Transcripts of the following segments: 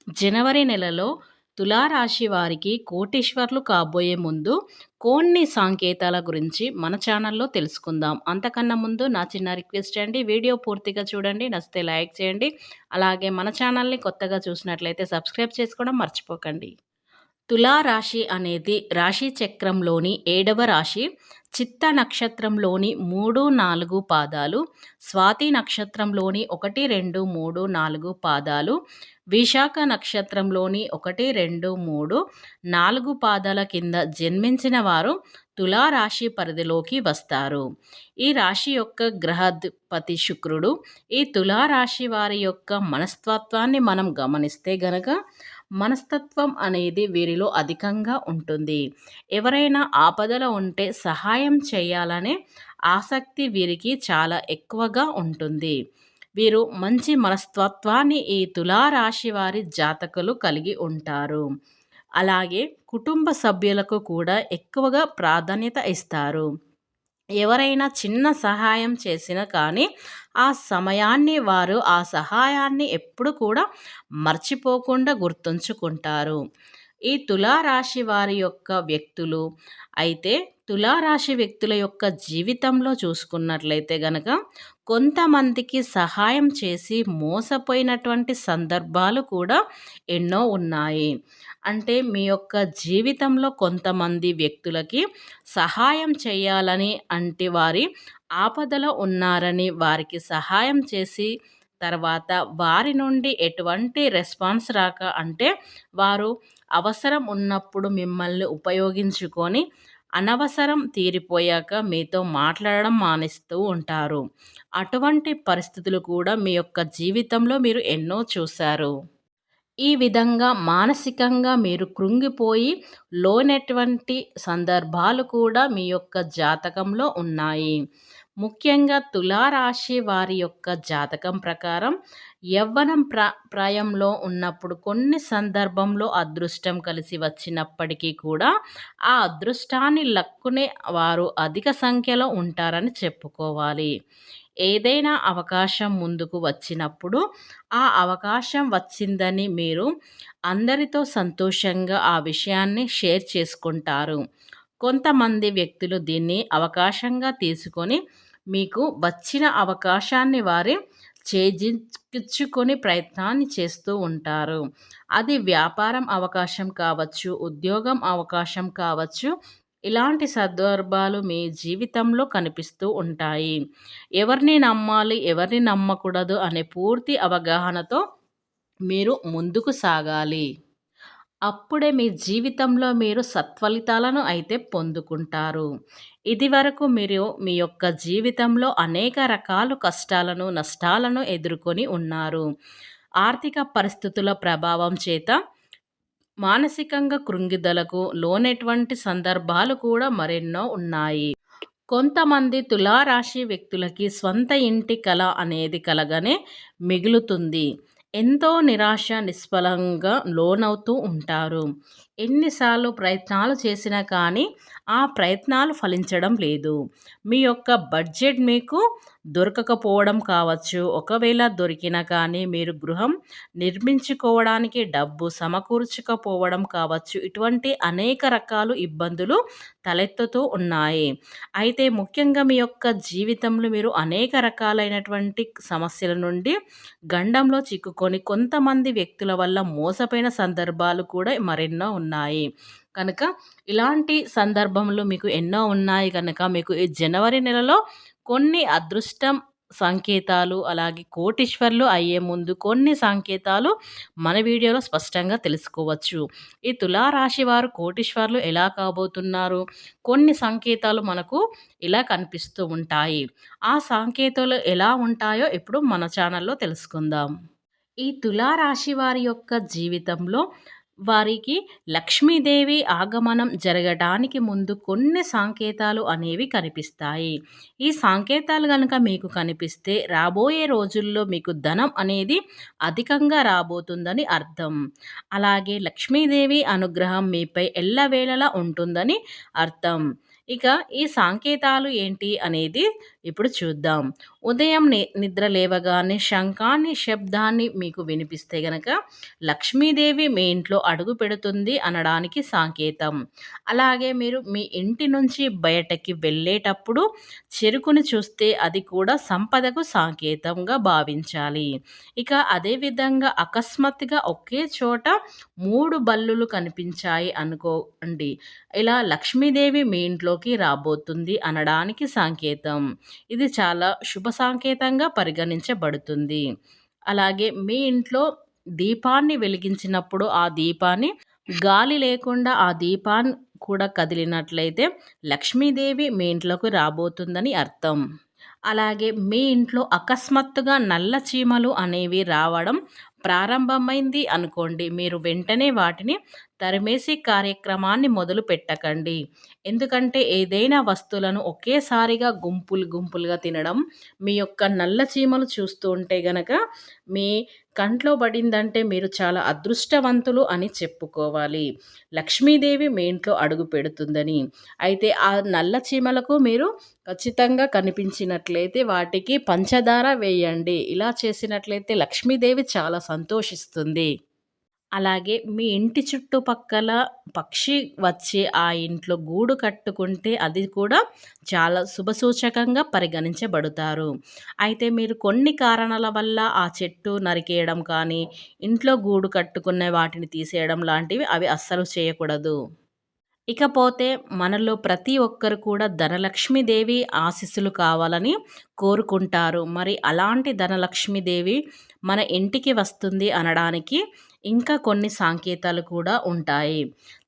జనవరి నెలలో తులారాశి వారికి కోటీశ్వర్లు కాబోయే ముందు కొన్ని సంకేతాల గురించి మన ఛానల్లో తెలుసుకుందాం. అంతకన్నా ముందు నా చిన్న రిక్వెస్ట్ అండి, వీడియో పూర్తిగా చూడండి, నచ్చితే లైక్ చేయండి. అలాగే మన ఛానల్ని కొత్తగా చూసినట్లయితే సబ్స్క్రైబ్ చేసుకోవడం మర్చిపోకండి. తులారాశి అనేది రాశి చక్రంలోని 7వ రాశి. చిత్త నక్షత్రంలోని 3, 4 పాదాలు, స్వాతి నక్షత్రంలోని 1, 2, 3, 4 పాదాలు, విశాఖ నక్షత్రంలోని 1, 2, 3, 4 పాదాల కింద జన్మించిన వారు తులారాశి పరిధిలోకి వస్తారు. ఈ రాశి యొక్క గ్రహాధిపతి శుక్రుడు. ఈ తులారాశి వారి యొక్క మనస్తత్వాన్ని మనం గమనిస్తే గనక మనస్తత్వం అనేది వీరిలో అధికంగా ఉంటుంది. ఎవరైనా ఆపదలో ఉంటే సహాయం చేయాలనే ఆసక్తి వీరికి చాలా ఎక్కువగా ఉంటుంది. వీరు మంచి మనస్తత్వాన్ని ఈ తులారాశి వారి జాతకులు కలిగి ఉంటారు. అలాగే కుటుంబ సభ్యులకు కూడా ఎక్కువగా ప్రాధాన్యత ఇస్తారు. ఎవరైనా చిన్న సహాయం చేసినా కానీ ఆ సమయాన్ని వారు ఆ సహాయాన్ని ఎప్పుడు కూడా మర్చిపోకుండా గుర్తుంచుకుంటారు. ఈ తులారాశి వారి యొక్క వ్యక్తులు అయితే తులారాశి వ్యక్తుల యొక్క జీవితంలో చూసుకున్నట్లయితే గనక కొంతమందికి సహాయం చేసి మోసపోయినటువంటి సందర్భాలు కూడా ఎన్నో ఉన్నాయి. అంటే మీ యొక్క జీవితంలో కొంతమంది వ్యక్తులకి సహాయం చేయాలని అంటే వారి ఆపదలో ఉన్నారని వారికి సహాయం చేసి తర్వాత వారి నుండి ఎటువంటి రెస్పాన్స్ రాక అంటే వారు అవసరం ఉన్నప్పుడు మిమ్మల్ని ఉపయోగించుకొని అనవసరం తీరిపోయాక మీతో మాట్లాడడం మానేస్తూ ఉంటారు. అటువంటి పరిస్థితులు కూడా మీ యొక్క జీవితంలో మీరు ఎన్నో చూశారు. ఈ విధంగా మానసికంగా మీరు కృంగిపోయి లోనటువంటి సందర్భాలు కూడా మీ యొక్క జాతకంలో ఉన్నాయి. ముఖ్యంగా తులారాశి వారి యొక్క జాతకం ప్రకారం యవ్వనం ప్రాయంలో ఉన్నప్పుడు కొన్ని సందర్భంలో అదృష్టం కలిసి వచ్చినప్పటికీ కూడా ఆ అదృష్టాన్ని లక్కునే వారు అధిక సంఖ్యలో ఉంటారని చెప్పుకోవాలి. ఏదైనా అవకాశం ముందుకు వచ్చినప్పుడు ఆ అవకాశం వచ్చిందని మీరు అందరితో సంతోషంగా ఆ విషయాన్ని షేర్ చేసుకుంటారు. కొంతమంది వ్యక్తులు దీన్ని అవకాశంగా తీసుకొని మీకు వచ్చిన అవకాశాన్ని వారి చేజిక్కించుకొని ప్రయత్నాన్ని చేస్తూ ఉంటారు. అది వ్యాపారం అవకాశం కావచ్చు, ఉద్యోగం అవకాశం కావచ్చు. ఇలాంటి సందర్భాలు మీ జీవితంలో కనిపిస్తూ ఉంటాయి. ఎవరిని నమ్మాలి, ఎవరిని నమ్మకూడదు అనే పూర్తి అవగాహనతో మీరు ముందుకు సాగాలి. అప్పుడే మీ జీవితంలో మీరు సత్ఫలితాలను అయితే పొందుకుంటారు. ఇదివరకు మీరు మీ యొక్క జీవితంలో అనేక రకాల కష్టాలను, నష్టాలను ఎదుర్కొని ఉన్నారు. ఆర్థిక పరిస్థితుల ప్రభావం చేత మానసికంగా కృంగిదలకు లోనటువంటి సందర్భాలు కూడా మరెన్నో ఉన్నాయి. కొంతమంది తులారాశి వ్యక్తులకి స్వంత ఇంటి కల అనేది కలగానే మిగులుతుంది. ఎంతో నిరాశ నిస్ఫలంగా లోనవుతూ ఉంటారు. ఎన్నిసార్లు ప్రయత్నాలు చేసినా కానీ ఆ ప్రయత్నాలు ఫలించడం లేదు. మీ యొక్క బడ్జెట్ మీకు దొరకకపోవడం కావచ్చు. ఒకవేళ దొరికినా కానీ మీరు గృహం నిర్మించుకోవడానికి డబ్బు సమకూర్చకపోవడం కావచ్చు. ఇటువంటి అనేక రకాల ఇబ్బందులు తలెత్తుతూ ఉన్నాయి. అయితే ముఖ్యంగా మీ యొక్క జీవితంలో మీరు అనేక రకాలైనటువంటి సమస్యల నుండి గండంలో చిక్కుకొని కొంతమంది వ్యక్తుల వల్ల మోసపోయిన సందర్భాలు కూడా మరెన్నో ఉన్నాయి. కనుక ఇలాంటి సందర్భంలో మీకు ఎన్నో ఉన్నాయి కనుక మీకు ఈ జనవరి నెలలో కొన్ని అదృష్టం సంకేతాలు అలాగే కోటీశ్వర్లు అయ్యే ముందు కొన్ని సంకేతాలు మన వీడియోలో స్పష్టంగా తెలుసుకోవచ్చు. ఈ తులారాశి వారు కోటీశ్వర్లు ఎలా కాబోతున్నారు, కొన్ని సంకేతాలు మనకు ఇలా కనిపిస్తూ ఉంటాయి. ఆ సంకేతాలు ఎలా ఉంటాయో ఇప్పుడు మన ఛానల్లో తెలుసుకుందాం. ఈ తులారాశి వారి యొక్క జీవితంలో వారికి లక్ష్మీదేవి ఆగమనం జరగడానికి ముందు కొన్ని సంకేతాలు అనేవి కనిపిస్తాయి. ఈ సంకేతాలు కనుక మీకు కనిపిస్తే రాబోయే రోజుల్లో మీకు ధనం అనేది అధికంగా రాబోతుందని అర్థం. అలాగే లక్ష్మీదేవి అనుగ్రహం మీపై ఎల్లవేళలా ఉంటుందని అర్థం. ఇక ఈ సంకేతాలు ఏంటి అనేది ఇప్పుడు చూద్దాం. ఉదయం నిద్ర లేవగానే శంఖాన్ని శబ్దాన్ని మీకు వినిపిస్తే గనక లక్ష్మీదేవి మీ ఇంట్లో అడుగు పెడుతుంది అనడానికి సంకేతం. అలాగే మీరు మీ ఇంటి నుంచి బయటకి వెళ్ళేటప్పుడు చెరుకుని చూస్తే అది కూడా సంపదకు సంకేతంగా భావించాలి. ఇక అదేవిధంగా అకస్మాత్తుగా ఒకే చోట 3 బల్లులు కనిపించాయి అనుకోండి. ఇలా లక్ష్మీదేవి మీ ఇంట్లోకి రాబోతుంది అనడానికి సంకేతం. ఇది చాలా శుభ సంకేతంగా పరిగణించబడుతుంది. అలాగే మీ ఇంట్లో దీపాన్ని వెలిగించినప్పుడు ఆ దీపాన్ని గాలి లేకుండా ఆ దీపాన్ని కూడా కదిలినట్లయితే లక్ష్మీదేవి మీ ఇంట్లోకి రాబోతుందని అర్థం. అలాగే మీ ఇంట్లో అకస్మాత్తుగా నల్ల చీమలు అనేవి రావడం ప్రారంభమైంది అనుకోండి, మీరు వెంటనే వాటిని తరిమేసి కార్యక్రమాన్ని మొదలు పెట్టకండి. ఎందుకంటే ఏదైనా వస్తువులను ఒకేసారిగా గుంపులుగా తినడం మీ యొక్క నల్ల చీమలు చూస్తూ ఉంటే గనక మీ కంట్లో పడిందంటే మీరు చాలా అదృష్టవంతులు అని చెప్పుకోవాలి. లక్ష్మీదేవి మీ ఇంట్లో అడుగు పెడుతుందని. అయితే ఆ నల్ల చీమలకు మీరు ఖచ్చితంగా కనిపించినట్లయితే వాటికి పంచదార వేయండి. ఇలా చేసినట్లయితే లక్ష్మీదేవి చాలా సంతోషిస్తుంది. అలాగే మీ ఇంటి చుట్టుపక్కల పక్షి వచ్చి ఆ ఇంట్లో గూడు కట్టుకుంటే అది కూడా చాలా శుభసూచకంగా పరిగణించబడతారు. అయితే మీరు కొన్ని కారణాల వల్ల ఆ చెట్టు నరికేయడం కానీ, ఇంట్లో గూడు కట్టుకునే వాటిని తీసేయడం లాంటివి అవి అస్సలు చేయకూడదు. ఇకపోతే మనలో ప్రతి ఒక్కరు కూడా ధనలక్ష్మీదేవి ఆశీస్సులు కావాలని కోరుకుంటారు. మరి అలాంటి ధనలక్ష్మీదేవి మన ఇంటికి వస్తుంది అనడానికి ఇంకా కొన్ని సంకేతాలు కూడా ఉంటాయి.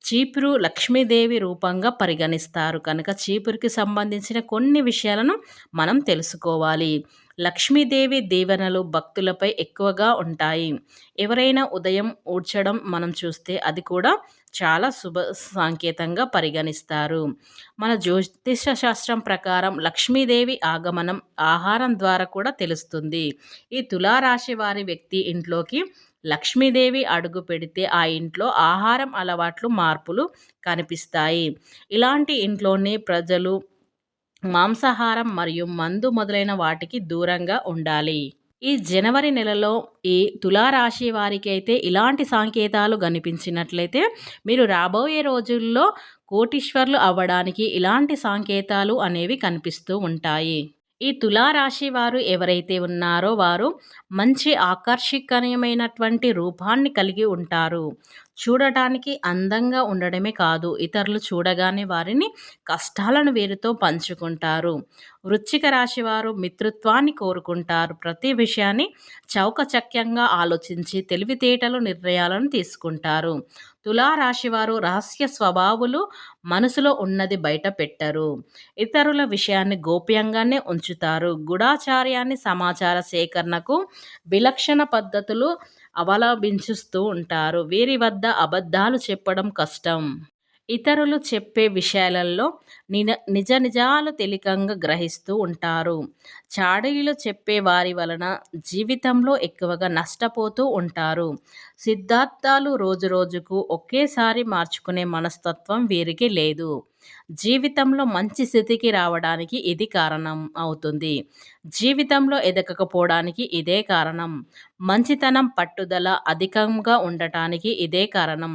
చీపురు లక్ష్మీదేవి రూపంగా పరిగణిస్తారు కనుక చీపురుకి సంబంధించిన కొన్ని విషయాలను మనం తెలుసుకోవాలి. లక్ష్మీదేవి దీవెనలు భక్తులపై ఎక్కువగా ఉంటాయి. ఎవరైనా ఉదయం ఊడ్చడం మనం చూస్తే అది కూడా చాలా శుభ సంకేతంగా పరిగణిస్తారు. మన జ్యోతిష శాస్త్రం ప్రకారం లక్ష్మీదేవి ఆగమనం ఆహారం ద్వారా కూడా తెలుస్తుంది. ఈ తులారాశి వారి వ్యక్తి ఇంట్లోకి లక్ష్మీదేవి అడుగు పెడితే ఆ ఇంట్లో ఆహారం అలవాట్లు మార్పులు కనిపిస్తాయి. ఇలాంటి ఇంట్లోనే ప్రజలు మాంసాహారం మరియు మందు మొదలైన వాటికి దూరంగా ఉండాలి. ఈ జనవరి నెలలో ఈ తులారాశి వారికి అయితే ఇలాంటి సంకేతాలు కనిపించినట్లయితే మీరు రాబోయే రోజుల్లో కోటీశ్వర్లు అవ్వడానికి ఇలాంటి సంకేతాలు అనేవి కనిపిస్తూ ఉంటాయి. ఈ తులారాశి వారు ఎవరైతే ఉన్నారో వారు మంచి ఆకర్షణీయమైనటువంటి రూపాన్ని కలిగి ఉంటారు. చూడటానికి అందంగా ఉండడమే కాదు, ఇతరులు చూడగానే వారిని కష్టాలను వీరితో పంచుకుంటారు. వృశ్చిక రాశి వారు మిత్రత్వాన్ని కోరుకుంటారు. ప్రతి విషయాన్ని చౌకచక్యంగా ఆలోచించి తెలివితేటలు నిర్ణయాలను తీసుకుంటారు. తులారాశి వారు రహస్య స్వభావులు, మనసులో ఉన్నది బయట పెట్టరు. ఇతరుల విషయాన్ని గోప్యంగానే ఉంచుతారు. గూఢచార్యాన్ని సమాచార సేకరణకు విలక్షణ పద్ధతులు అవలంబించుస్తూ ఉంటారు. వీరి వద్ద అబద్ధాలు చెప్పడం కష్టం. ఇతరులు చెప్పే విషయాలలో నిజాలు తేలికగా గ్రహిస్తూ ఉంటారు. చాడీలు చెప్పే వారి వలన జీవితంలో ఎక్కువగా నష్టపోతూ ఉంటారు. సిద్ధాంతాలు రోజురోజుకు ఒకేసారి మార్చుకునే మనస్తత్వం వీరికి లేదు. జీవితంలో మంచి స్థితికి రావడానికి ఇది కారణం అవుతుంది. జీవితంలో ఎదగకపోవడానికి ఇదే కారణం. మంచితనం పట్టుదల అధికంగా ఉండటానికి ఇదే కారణం.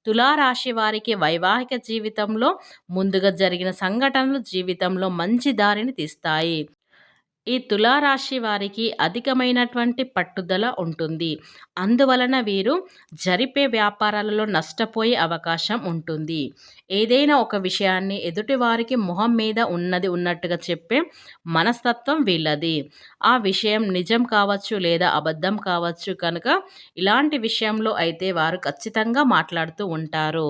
తులారాశి వారికి వైవాహిక జీవితంలో ముందుగా జరిగిన సంఘటనలు జీవితంలో మంచి దారిని తీస్తాయి. ఈ తులారాశి వారికి అధికమైనటువంటి పట్టుదల ఉంటుంది. అందువలన వీరు జరిపే వ్యాపారాలలో నష్టపోయే అవకాశం ఉంటుంది. ఏదైనా ఒక విషయాన్ని ఎదుటివారికి మొహం మీద ఉన్నది ఉన్నట్టుగా చెప్పే మనస్తత్వం వీళ్ళది. ఆ విషయం నిజం కావచ్చు లేదా అబద్ధం కావచ్చు కనుక ఇలాంటి విషయంలో అయితే వారు ఖచ్చితంగా మాట్లాడుతూ ఉంటారు.